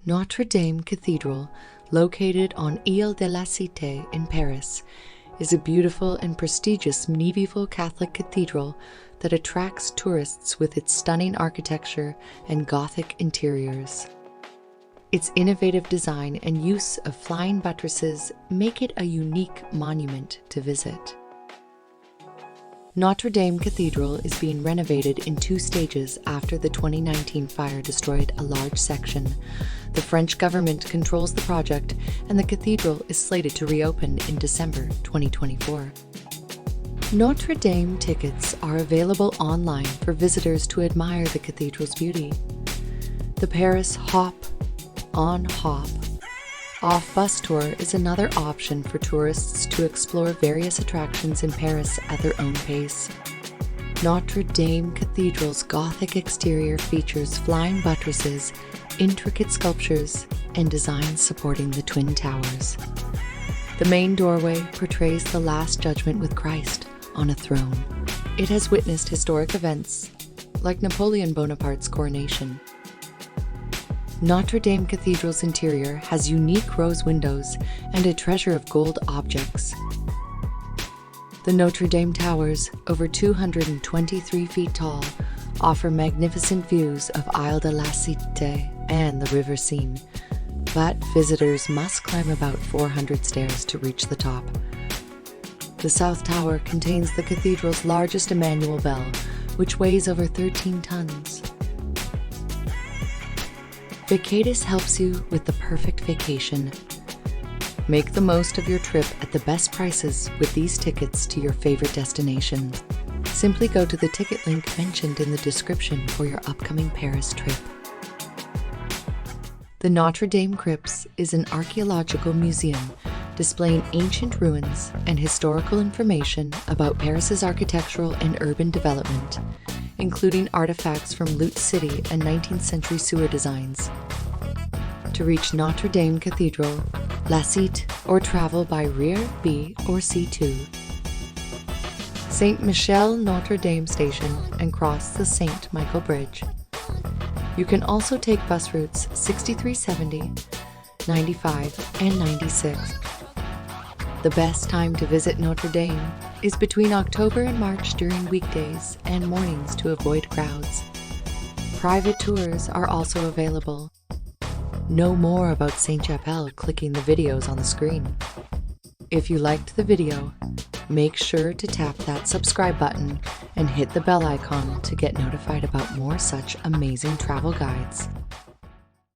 Notre Dame Cathedral, located on Ile de la Cité in Paris, is a beautiful and prestigious medieval Catholic cathedral that attracts tourists with its stunning architecture and Gothic interiors. Its innovative design and use of flying buttresses make it a unique monument to visit. Notre Dame Cathedral is being renovated in 2 stages after the 2019 fire destroyed a large section. The French government controls the project, and the cathedral is slated to reopen in December 2024. Notre Dame tickets are available online for visitors to admire the cathedral's beauty. The Paris Hop, On Hop, Off bus tour is another option for tourists to explore various attractions in Paris at their own pace. Notre Dame Cathedral's Gothic exterior features flying buttresses, intricate sculptures, and designs supporting the twin towers. The main doorway portrays the Last Judgment with Christ on a throne. It has witnessed historic events like Napoleon Bonaparte's coronation. Notre Dame Cathedral's interior has unique rose windows and a treasure of gold objects. The Notre Dame towers, over 223 feet tall, offer magnificent views of Ile de la Cité and the River Seine, but visitors must climb about 400 stairs to reach the top. The South Tower contains the cathedral's largest Emmanuel bell, which weighs over 13 tons. Vacatis helps you with the perfect vacation. Make the most of your trip at the best prices with these tickets to your favorite destination. Simply go to the ticket link mentioned in the description for your upcoming Paris trip. The Notre Dame Crypts is an archaeological museum displaying ancient ruins and historical information about Paris's architectural and urban development, including artifacts from Loot City and 19th century sewer designs. To reach Notre Dame Cathedral, La Cité, or travel by RER B or C2, Sainte Michel Notre Dame Station and cross the St. Michael Bridge. You can also take bus routes 6370, 95, and 96. The best time to visit Notre Dame is between October and March during weekdays and mornings to avoid crowds. Private tours are also available. Know more about Sainte Chapelle clicking the videos on the screen. If you liked the video, make sure to tap that subscribe button and hit the bell icon to get notified about more such amazing travel guides.